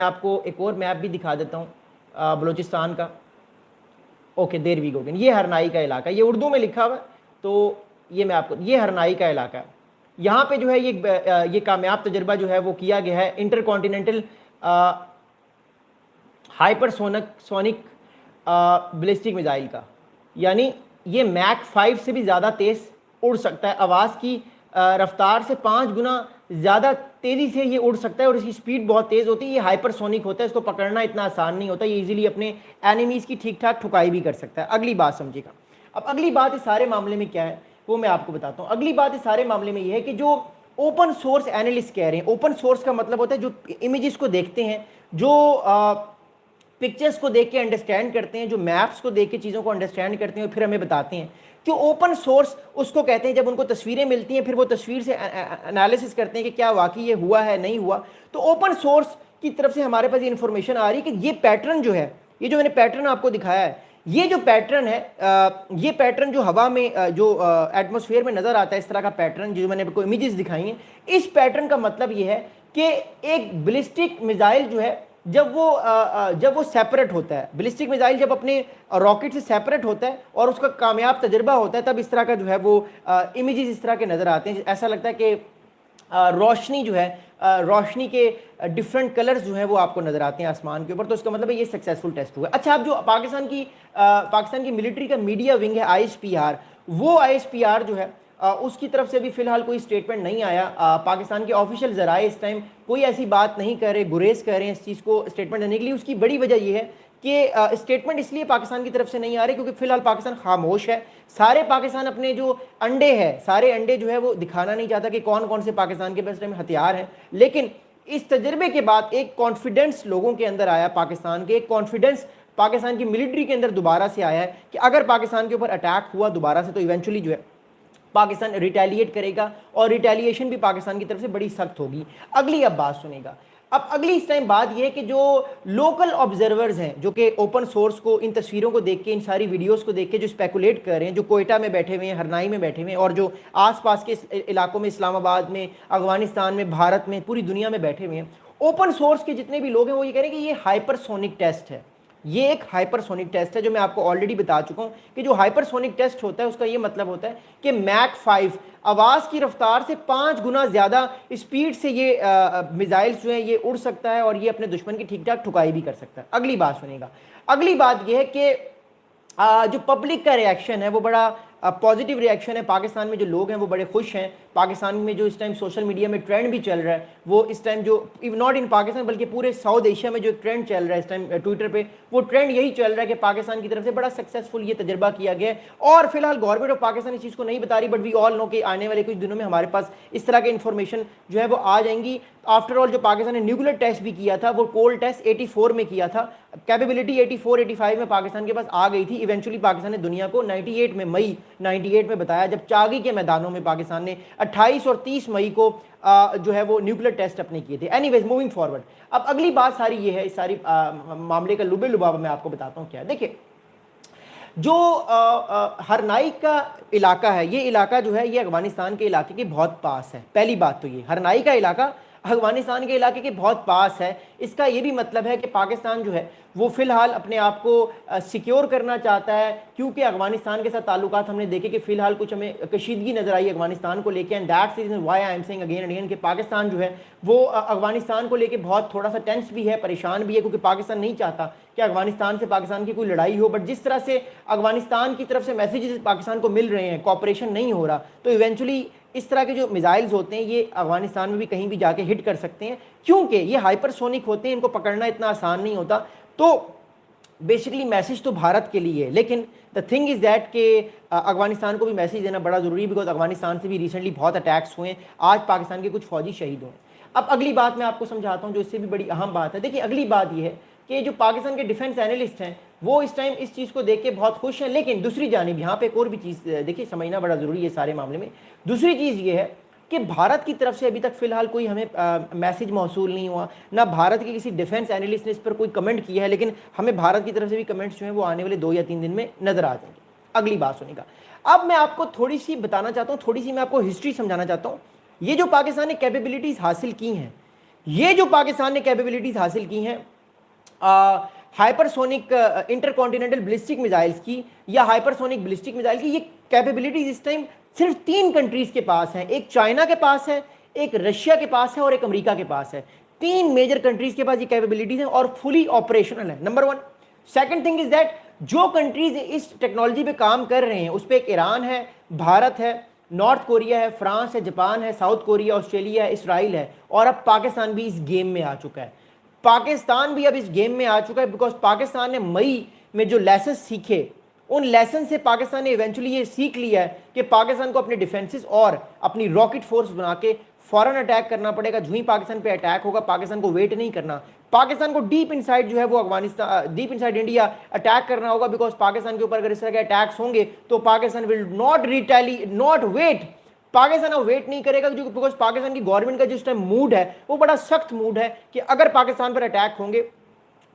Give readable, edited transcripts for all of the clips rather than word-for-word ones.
آپ کو ایک اور میپ بھی دکھا دیتا ہوں بلوچستان کا. اوکے دیر وی گو. یہ ہرنائی کا علاقہ, یہ اردو میں لکھا ہوا ہے, تو یہ میں آپ کو, یہ ہرنائی کا علاقہ ہے. یہاں پہ جو ہے یہ کامیاب تجربہ جو ہے وہ کیا گیا ہے intercontinental hypersonic ballistic missile کا. یعنی یہ میک 5 سے بھی زیادہ تیز اڑ سکتا ہے, آواز کی رفتار سے 5 گنا زیادہ تیزی سے یہ اڑ سکتا ہے, اور اس کی سپیڈ بہت تیز ہوتی ہے. یہ ہائپر سونک ہوتا ہے, اس کو پکڑنا اتنا آسان نہیں ہوتا, یہ ایزیلی اپنے اینیمیز کی ٹھیک ٹھاک ٹھکائی بھی کر سکتا ہے. اگلی بات سمجھے گا. اب اگلی بات اس سارے معاملے میں کیا ہے وہ میں آپ کو بتاتا ہوں. اگلی بات اس سارے معاملے میں یہ ہے کہ جو اوپن سورس اینالسٹ کہہ رہے ہیں, اوپن سورس کا مطلب ہوتا ہے جو امیجز کو دیکھتے ہیں, جو پکچرز کو دیکھ کے انڈرسٹینڈ کرتے ہیں, جو میپس کو دیکھ کے چیزوں کو انڈرسٹینڈ کرتے ہیں اور پھر ہمیں بتاتے ہیں. جو اوپن سورس اس کو کہتے ہیں جب ان کو تصویریں ملتی ہیں پھر وہ تصویر سے انالیسس کرتے ہیں کہ کیا واقعی یہ ہوا ہے نہیں ہوا. تو اوپن سورس کی طرف سے ہمارے پاس یہ انفارمیشن آ رہی ہے کہ یہ پیٹرن جو ہے, یہ جو میں نے پیٹرن آپ کو دکھایا ہے, یہ جو پیٹرن ہے, یہ پیٹرن جو ہوا میں جو ایٹماسفیئر میں نظر آتا ہے, اس طرح کا پیٹرن جو میں نے آپ کو امیجز دکھائی ہیں, اس پیٹرن کا مطلب یہ ہے کہ ایک بلسٹک میزائل جو ہے جب وہ سیپریٹ ہوتا ہے, بلسٹک میزائل جب اپنے راکٹ سے سیپریٹ ہوتا ہے اور اس کا کامیاب تجربہ ہوتا ہے, تب اس طرح کا جو ہے وہ امیجز اس طرح کے نظر آتے ہیں. ایسا لگتا ہے کہ روشنی جو ہے, روشنی کے ڈفرنٹ کلرز جو ہیں وہ آپ کو نظر آتے ہیں آسمان کے اوپر. تو اس کا مطلب ہے یہ سکسیزفل ٹیسٹ ہوا ہے. اچھا, اب جو پاکستان کی ملٹری کا میڈیا ونگ ہے ISPR, وہ ISPR جو ہے اس کی طرف سے بھی فی الحال کوئی اسٹیٹمنٹ نہیں آیا. پاکستان کے آفیشیل ذرائع اس ٹائم کوئی ایسی بات نہیں کر رہے, گریز کر رہے ہیں اس چیز کو اسٹیٹمنٹ دینے کے لیے. اس کی بڑی وجہ یہ ہے کہ اسٹیٹمنٹ اس لیے پاکستان کی طرف سے نہیں آ رہے کیونکہ فی الحال پاکستان خاموش ہے. سارے پاکستان اپنے جو انڈے ہے, سارے انڈے جو ہے وہ دکھانا نہیں چاہتا کہ کون کون سے پاکستان کے پاس ہتھیار ہیں. لیکن اس تجربے کے بعد ایک کانفیڈنس لوگوں کے اندر آیا, پاکستان کے ایک کانفیڈنس پاکستان کی ملٹری کے اندر دوبارہ سے آیا ہے کہ اگر پاکستان کے اوپر اٹیک ہوا دوبارہ سے تو ایونچولی جو ہے پاکستان ریٹیلیٹ کرے گا, اور ریٹیلیشن بھی پاکستان کی طرف سے بڑی سخت ہوگی. اگلی اب بات سنے گا. اب اگلی اس ٹائم بات یہ ہے کہ جو لوکل آبزرورز ہیں جو کہ اوپن سورس کو, ان تصویروں کو دیکھ کے, ان ساری ویڈیوز کو دیکھ کے جو اسپیکولیٹ کر رہے ہیں, جو کوئٹہ میں بیٹھے ہوئے ہیں, ہرنائی میں بیٹھے ہوئے ہیں, اور جو آس پاس کے علاقوں میں, اسلام آباد میں, افغانستان میں, بھارت میں, پوری دنیا میں بیٹھے ہوئے ہیں, اوپن سورس کے جتنے بھی لوگ ہیں وہ یہ کہہ رہے ہیں کہ یہ ہائپر سونک ٹیسٹ ہے. یہ ایک ہائپر سونک ٹیسٹ ہے جو میں آپ کو آلریڈی بتا چکا ہوں کہ جو ہائپر سونک ٹیسٹ ہوتا ہے اس کا یہ مطلب ہوتا ہے کہ میک 5 آواز کی رفتار سے 5 گنا زیادہ اسپیڈ سے یہ میزائلز جو ہیں یہ اڑ سکتا ہے, اور یہ اپنے دشمن کی ٹھیک ٹھاک ٹھکائی بھی کر سکتا ہے. اگلی بات سنیے گا. اگلی بات یہ ہے کہ جو پبلک کا ریئیکشن ہے وہ بڑا پازیٹیو ریئیکشن ہے. پاکستان میں جو لوگ ہیں وہ بڑے خوش ہیں. پاکستان میں جو اس ٹائم سوشل میڈیا میں ٹرینڈ بھی چل رہا ہے وہ اس ٹائم جو ناٹ ان پاکستان بلکہ پورے ساؤتھ ایشیا میں جو ایک ٹرینڈ چل رہا ہے اس ٹائم ٹویٹر پہ, وہ ٹرینڈ یہی چل رہا ہے کہ پاکستان کی طرف سے بڑا سکسیزفل یہ تجربہ کیا گیا ہے. اور فی الحال گورنمنٹ آف پاکستان اس چیز کو نہیں بتا رہی, بٹ وی آل نو کہ آنے والے کچھ دنوں میں ہمارے پاس اس طرح کے انفارمیشن جو ہے وہ آ جائیں گی. آفٹر آل جو پاکستان نے نیوکلیر ٹیسٹ بھی کیا تھا وہ کولڈ ٹیسٹ 84 میں کیا تھا, کیپیبلٹی 84-85 میں پاکستان کے پاس آ گئی تھی. ایونچولی پاکستان نے دنیا کو 98 میں, مئی 98 میں بتایا جب چاگی کے میدانوں میں پاکستان نے 28 اور 30 مئی کو جو ہے وہ نیوکلیر ٹیسٹ اپنے کیے تھے. اینی ویز موونگ فارورڈ, اب اگلی بات ساری یہ ہے, اس ساری معاملے کا لبے لباب میں آپ کو بتاتا ہوں کیا ہے. دیکھیں جو ہرنائی کا علاقہ ہے, یہ علاقہ جو ہے یہ افغانستان کے علاقے کے بہت پاس ہے. پہلی بات تو یہ ہرنائی کا علاقہ افغانستان کے علاقے کے بہت پاس ہے. اس کا یہ بھی مطلب ہے کہ پاکستان جو ہے وہ فی الحال اپنے آپ کو سیکیور کرنا چاہتا ہے, کیونکہ افغانستان کے ساتھ تعلقات ہم نے دیکھے کہ فی الحال کچھ ہمیں کشیدگی نظر آئی افغانستان کو لے کے. And that's reason why I am saying again and again کہ پاکستان جو ہے وہ افغانستان کو لے کے بہت تھوڑا سا ٹینس بھی ہے, پریشان بھی ہے, کیونکہ پاکستان نہیں چاہتا کہ افغانستان سے پاکستان کی کوئی لڑائی ہو. بٹ جس طرح سے افغانستان کی طرف سے میسیجز پاکستان کو مل رہے ہیں, کوآپریشن نہیں ہو رہا, تو ایونچولی اس طرح کے جو میزائلز ہوتے ہیں یہ افغانستان میں بھی کہیں بھی جا کے ہٹ کر سکتے ہیں, کیونکہ یہ ہائپر سونک ہوتے ہیں, ان کو پکڑنا اتنا آسان نہیں ہوتا. تو بیسیکلی میسیج تو بھارت کے لیے ہے, لیکن دا تھنگ از دیٹ کہ افغانستان کو بھی میسیج دینا بڑا ضروری ہے, بیکاز افغانستان سے بھی ریسنٹلی بہت اٹیکس ہوئے ہیں, آج پاکستان کے کچھ فوجی شہید ہوئے ہیں. اب اگلی بات میں آپ کو سمجھاتا ہوں جو اس سے بھی بڑی اہم بات ہے. دیکھیے اگلی بات یہ ہے کہ جو پاکستان کے ڈیفنس اینالسٹ ہیں وہ اس ٹائم اس چیز کو دیکھ کے بہت خوش ہیں, لیکن دوسری جانب یہاں پہ ایک اور بھی چیز دیکھیے سمجھنا بڑا ضروری ہے سارے معاملے میں. دوسری چیز یہ ہے کہ بھارت کی طرف سے ابھی تک فی الحال کوئی ہمیں میسیج موصول نہیں ہوا, نہ بھارت کے کسی ڈیفنس اینالسٹ نے اس پر کوئی کمنٹ کیا ہے, لیکن ہمیں بھارت کی طرف سے بھی کمنٹس جو ہیں وہ آنے والے 2 یا 3 دن میں نظر آ جائیں گے. اگلی بات سنیں گا. اب میں آپ کو تھوڑی سی بتانا چاہتا ہوں, تھوڑی سی میں آپ کو ہسٹری سمجھانا چاہتا ہوں. یہ جو پاکستان نے کیپیبلٹیز حاصل کی ہیں یہ جو پاکستان نے کیپیبلٹیز حاصل کی ہیں ہائپرسونک انٹر کانٹیننٹل بلسٹک میزائلز کی یا ہائپرسونک بلسٹک میزائل کی، یہ کیپیبلٹیز اس ٹائم صرف 3 کنٹریز کے پاس ہیں. ایک چائنا کے پاس ہے، ایک رشیا کے پاس ہے اور ایک امریکہ کے پاس ہے. 3 میجر کنٹریز کے پاس یہ کیپیبلٹیز ہیں اور فلی آپریشنل ہے. Number 1. Second thing is that جو کنٹریز اس ٹیکنالوجی پہ کام کر رہے ہیں اس پہ ایک ایران ہے، بھارت ہے، نارتھ کوریا ہے، فرانس ہے، جاپان ہے، ساؤتھ کوریا، آسٹریلیا ہے، اسرائیل ہے، اور اب پاکستان بھی اس گیم میں آ چکا ہے. پاکستان بھی اب اس گیم میں آ چکا ہے بیکاز پاکستان نے مئی میں جو لیسنز سیکھے ان لیسن سے پاکستان نے ایونچولی یہ سیکھ لیا ہے کہ پاکستان کو اپنے ڈیفنسز اور اپنی راکٹ فورس بنا کے فوراً اٹیک کرنا پڑے گا. جو ہی پاکستان پہ اٹیک ہوگا پاکستان کو ویٹ نہیں کرنا، پاکستان کو ڈیپ انسائڈ جو ہے وہ Afghanistan, deep inside India attack کرنا ہوگا بیکاز پاکستان کے اوپر اگر اس طرح کے اٹیکس ہوں گے تو Pakistan will not wait. Pakistan اب ویٹ نہیں کرے گا بیکاز پاکستان کی گورنمنٹ کا جس ٹائم موڈ ہے وہ بڑا سخت موڈ ہے کہ اگر پاکستان پر اٹیک ہوں گے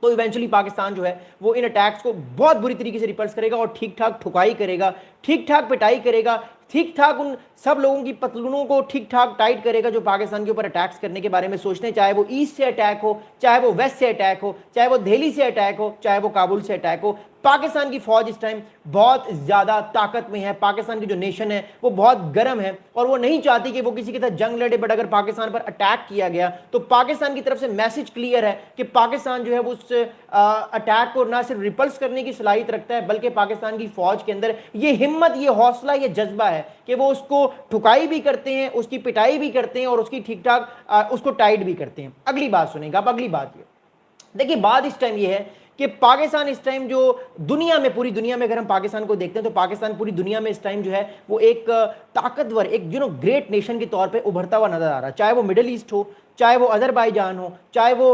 تو ایونچولی پاکستان جو ہے وہ ان اٹیکس کو بہت بری طریقے سے ریپلس کرے گا اور ٹھیک ٹھاک ٹھکائی کرے گا، ٹھیک ٹھاک پٹائی کرے گا، ٹھیک ٹھاک ان سب لوگوں کی پتلونوں کو ٹھیک ٹھاک ٹائٹ کرے گا جو پاکستان کے اوپر اٹیکس کرنے کے بارے میں سوچتے ہیں، چاہے وہ ایسٹ سے اٹیک ہو، چاہے وہ ویسٹ سے اٹیک ہو، چاہے وہ دہلی سے اٹیک ہو، چاہے وہ کابل سے اٹیک ہو. پاکستان کی فوج اس ٹائم بہت زیادہ طاقت میں ہے. پاکستان کی جو نیشن ہے وہ بہت گرم ہے اور وہ نہیں چاہتی کہ وہ کسی کے ساتھ جنگ لڑے، بٹ اگر پاکستان پر اٹیک کیا گیا تو پاکستان کی طرف سے میسج کلیئر ہے کہ پاکستان جو ہے وہ اس اٹیک کو نہ صرف ریپلس کرنے کی صلاحیت رکھتا ہے بلکہ پاکستان کی فوج کے اندر یہ ہمت، یہ حوصلہ، یہ جذبہ ہے کہ وہ اس کو ٹھکائی بھی کرتے ہیں، اس کی پٹائی بھی کرتے ہیں اور اس کی ٹھیک ٹھاک اس کو ٹائٹ بھی کرتے ہیں. اگلی بات سنیں گا. اب اگلی بات یہ دیکھیے، بات اس ٹائم یہ ہے کہ پاکستان اس ٹائم جو دنیا میں، پوری دنیا میں اگر ہم پاکستان کو دیکھتے ہیں تو پاکستان پوری دنیا میں اس ٹائم جو ہے وہ ایک طاقتور، ایک گریٹ نیشن کے طور پہ ابھرتا ہوا نظر آ رہا ہے. چاہے وہ مڈل ایسٹ ہو، چاہے وہ آذربائیجان ہو، چاہے وہ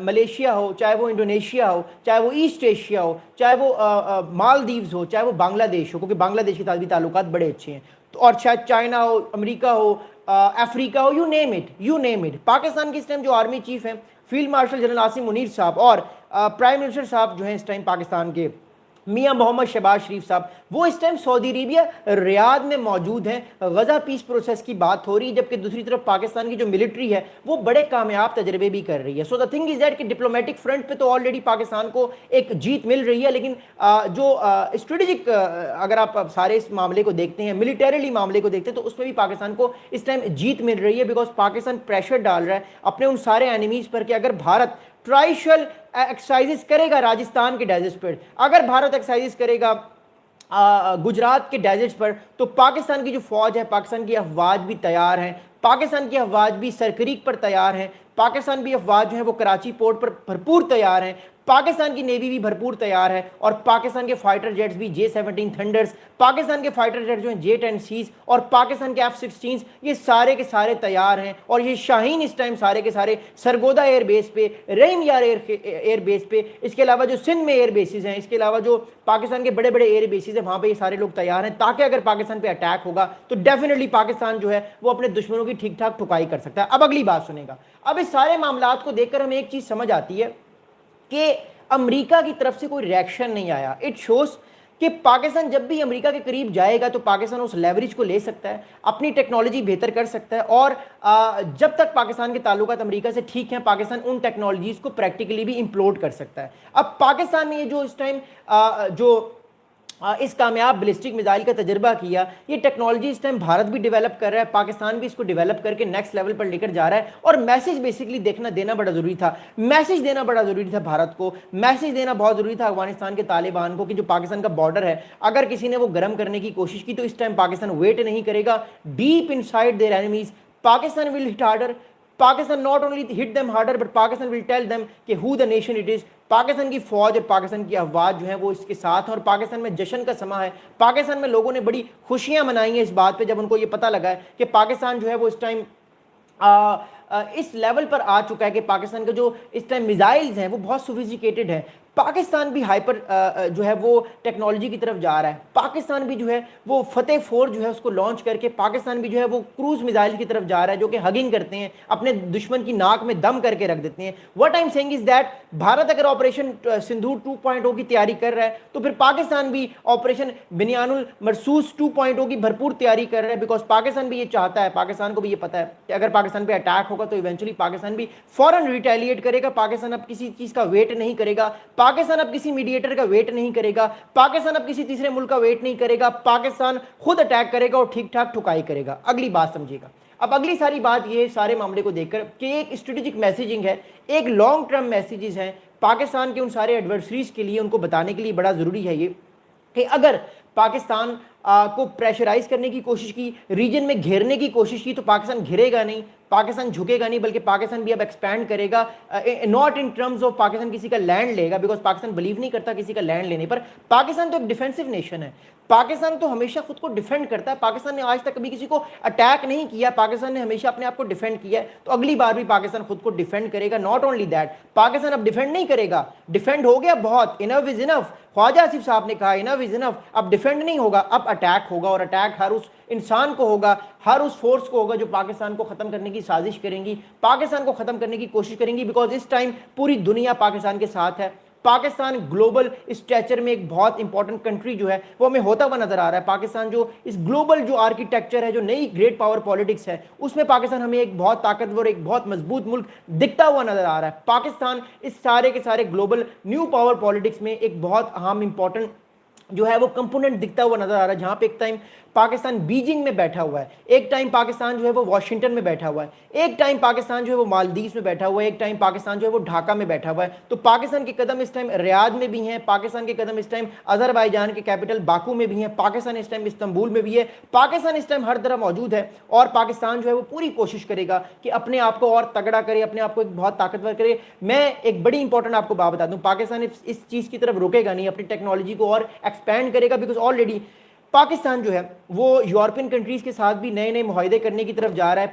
ملیشیا ہو، چاہے وہ انڈونیشیا ہو، چاہے وہ ایسٹ ایشیا ہو، چاہے وہ مالدیوز ہو، چاہے وہ بنگلہ دیش ہو، کیونکہ بنگلہ دیش کے ساتھ بھی تعلقات بڑے اچھے ہیں، اور شاید China who, America who, Africa who, you name it. Pakistan کی اس ٹائم جو آرمی چیف ہیں field marshal general Asim Munir صاحب اور پرائم منسٹر صاحب جو ہیں اس ٹائم پاکستان کے میاں محمد شہباز شریف صاحب، وہ اس ٹائم سعودی عربیہ ریاض میں موجود ہیں. غزہ پیس پروسیس کی بات ہو رہی ہے، جبکہ دوسری طرف پاکستان کی جو ملٹری ہے وہ بڑے کامیاب تجربے بھی کر رہی ہے. سو دا تھنگ از دیٹ کہ ڈپلومیٹک فرنٹ پہ تو آلریڈی پاکستان کو ایک جیت مل رہی ہے، لیکن جو اسٹریٹجک اگر آپ سارے اس معاملے کو دیکھتے ہیں، ملیٹریلی معاملے کو دیکھتے ہیں، تو اس میں بھی پاکستان کو اس ٹائم جیت مل رہی ہے بیکاز پاکستان پریشر ڈال رہا ہے اپنے ان سارے اینیمیز پر کہ اگر بھارت ٹرائشل ایکسرسائزز کرے گا راجستھان کے ڈیزرٹس پر، اگر بھارت ایکسرسائزز کرے گا گجرات کے ڈیزرٹس پر، تو پاکستان کی جو فوج ہے، پاکستان کی افواج بھی تیار ہیں، پاکستان کی افواج بھی سرکریک پر تیار ہیں، پاکستان بھی افواج جو ہیں وہ کراچی پورٹ پر بھرپور تیار ہیں، پاکستان کی نیوی بھی بھرپور تیار ہے، اور پاکستان کے فائٹر جیٹس بھی J-17 تھنڈرز، پاکستان کے فائٹر جیٹس جو ہیں J-10 سیز اور پاکستان کے F-16 یہ سارے کے سارے تیار ہیں. اور یہ شاہین اس ٹائم سارے کے سارے سرگودا ایئر بیس پہ، رحیم یار ایئر بیس پہ، اس کے علاوہ جو سندھ میں ایئر بیسز ہیں، اس کے علاوہ جو پاکستان کے بڑے بڑے ایئر بیسز ہیں وہاں پہ یہ سارے لوگ تیار ہیں تاکہ اگر پاکستان پہ اٹیک ہوگا تو ڈیفینیٹلی پاکستان جو ہے وہ اپنے دشمنوں کی ٹھیک ٹھاک ٹھکائی کر سکتا ہے. اب اگلی بات سنیں گا. اب اس سارے معاملات کو دیکھ کر ہمیں ایک چیز سمجھ آتی ہے کہ امریکہ کی طرف سے کوئی ریئیکشن نہیں آیا. اٹ شوز کہ پاکستان جب بھی امریکہ کے قریب جائے گا تو پاکستان اس لیوریج کو لے سکتا ہے، اپنی ٹیکنالوجی بہتر کر سکتا ہے، اور جب تک پاکستان کے تعلقات امریکہ سے ٹھیک ہیں پاکستان ان ٹیکنالوجیز کو پریکٹیکلی بھی امپلوڈ کر سکتا ہے. اب پاکستان نے یہ جو اس ٹائم جو اس کامیاب بلسٹک میزائل کا تجربہ کیا، یہ ٹیکنالوجی اس ٹائم بھارت بھی ڈیولپ کر رہا ہے، پاکستان بھی اس کو ڈیولپ کر کے نیکسٹ لیول پر لے کر جا رہا ہے، اور میسج بیسکلی دینا بڑا ضروری تھا. میسج دینا بڑا ضروری تھا بھارت کو، میسج دینا بہت ضروری تھا افغانستان کے طالبان کو کہ جو پاکستان کا بارڈر ہے اگر کسی نے وہ گرم کرنے کی کوشش کی تو اس ٹائم پاکستان ویٹ نہیں کرے گا. Deep inside their enemies Pakistan will hit harder. Pakistan not only hit them harder but Pakistan will tell them کہ who the nation it is. Pakistan کی فوج اور پاکستان کی افواج جو ہیں وہ اس کے ساتھ ہیں، اور پاکستان میں جشن کا سما ہے. پاکستان میں لوگوں نے بڑی خوشیاں منائی ہیں اس بات پہ جب ان کو یہ پتہ لگا ہے کہ پاکستان جو ہے وہ اس ٹائم اس لیول پر آ چکا ہے کہ پاکستان کے جو اس ٹائم میزائلز ہیں وہ بہت سوفیسٹیکیٹڈ ہیں. پاکستان بھی ہائپر جو ہے وہ ٹیکنالوجی کی طرف جا رہا ہے. پاکستان بھی جو ہے وہ فتح 4 جو ہے اس کو لانچ کر کے پاکستان بھی جو ہے وہ کروز میزائل کی طرف جا رہا ہے جو کہ ہگنگ کرتے ہیں, اپنے دشمن کی ناک میں دم کر کے رکھ دیتے ہیں. What I am saying is that Bharat اگر آپریشن سندھور 2.0 کی تیاری کر رہا ہے تو پھر پاکستان بھی آپریشن بنیان المرصوص 2.0 کی بھرپور تیاری کر رہا ہے, بیکاز پاکستان بھی یہ چاہتا ہے, پاکستان کو بھی یہ پتا ہے کہ اگر پاکستان پہ اٹیک ہوگا تو ایونچولی پاکستان بھی فوراً ریٹیلیٹ کرے گا. پاکستان اب کسی چیز کا ویٹ نہیں کرے گا, پاکستان اب کسی میڈیٹر کا ویٹ نہیں کرے گا, پاکستان اب کسی تیسرے ملک کا ویٹ نہیں کرے گا, پاکستان خود اٹیک کرے گا اور ٹھیک ٹھاک ٹھکائی کرے گا. اگلی بات سمجھیے گا. اب اگلی ساری بات یہ سارے معاملے کو دیکھ کر کہ ایک اسٹریٹجک میسیجنگ ہے, ایک لانگ ٹرم میسیجز ہیں پاکستان کے ان سارے ایڈورسریز کے لیے, ان کو بتانے کے لیے بڑا ضروری ہے یہ کہ اگر پاکستان کو پریشرائز کرنے کی کوشش کی, ریجن میں گھیرنے کی کوشش کی, تو پاکستان گھرے گا نہیں, پاکستان جھکے گا نہیں, بلکہ پاکستان بھی اب ایکسپینڈ کرے گا, not in terms of Pakistan کسی کا لینڈ لے گا, بیکاز پاکستان بلیو نہیں کرتا کسی کا لینڈ لینے پر. پاکستان تو ایک ڈیفینسو نیشن ہے, پاکستان تو ہمیشہ خود کو ڈیفینڈ کرتا ہے, پاکستان نے آج تک کبھی کسی کو اٹیک نہیں کیا, پاکستان نے ہمیشہ اپنے آپ کو ڈیفینڈ کیا ہے, تو اگلی بار بھی پاکستان خود کو ڈیفینڈ کرے گا. ناٹ اونلی دیٹ, پاکستان اب ڈیفینڈ نہیں کرے گا, ڈیفینڈ ہو گیا بہت, انف از انف. خواجہ آصف صاحب نے کہا انف از انف, اب ڈیفینڈ نہیں ہوگا, اب اٹیک ہوگا, اور اٹیک ہر اس انسان کو ہوگا, ہر اس فورس کو ہوگا جو پاکستان کو ختم کرنے کی سازش کریں گی, پاکستان کو ختم کرنے کی کوشش کریں گی, بیکاز اس ٹائم پوری دنیا پاکستان کے ساتھ ہے. پاکستان گلوبل اسٹیچر میں ایک بہت امپورٹنٹ کنٹری جو ہے وہ ہمیں ہوتا ہوا نظر آ رہا ہے. پاکستان جو اس گلوبل جو آرکیٹیکچر ہے, جو نئی گریٹ پاور پالیٹکس ہے, اس میں پاکستان ہمیں ایک بہت طاقتور, ایک بہت مضبوط ملک دکھتا ہوا نظر آ رہا ہے. پاکستان اس سارے کے سارے گلوبل نیو پاور پالیٹکس میں ایک بہت اہم امپورٹنٹ جو ہے وہ کمپوننٹ دکھتا ہوا نظر آ رہا ہے, جہاں پہ ایک ٹائم پاکستان بیجنگ میں بیٹھا ہوا ہے, ایک ٹائم پاکستان جو ہے وہ واشنگٹن میں بیٹھا ہوا ہے, ایک ٹائم پاکستان جو ہے وہ مالدیوز میں بیٹھا ہوا ہے, ایک ٹائم پاکستان جو ہے وہ ڈھاکہ میں بیٹھا ہوا ہے. تو پاکستان کے قدم اس ٹائم ریاض میں بھی ہیں, پاکستان کے قدم اس ٹائم آذربائیجان کے کیپٹل باکو میں بھی ہیں, پاکستان اس ٹائم استنبول میں بھی ہے, پاکستان اس ٹائم ہر طرح موجود ہے. اور پاکستان جو ہے وہ پوری کوشش کرے گا کہ اپنے آپ کو اور تگڑا کرے, اپنے آپ کو ایک بہت طاقتور کرے. میں ایک بڑی امپورٹنٹ آپ کو بات بتا دوں, پاکستان اس چیز کی طرف رکے گا نہیں, اپنی ٹیکنالوجی کو اور ایکسپینڈ کرے گا, بیکاز آلریڈی پاکستان جو ہے وہ یورپین کنٹریز کے ساتھ بھی نئے نئے معاہدے کرنے کی طرف جا رہا ہے.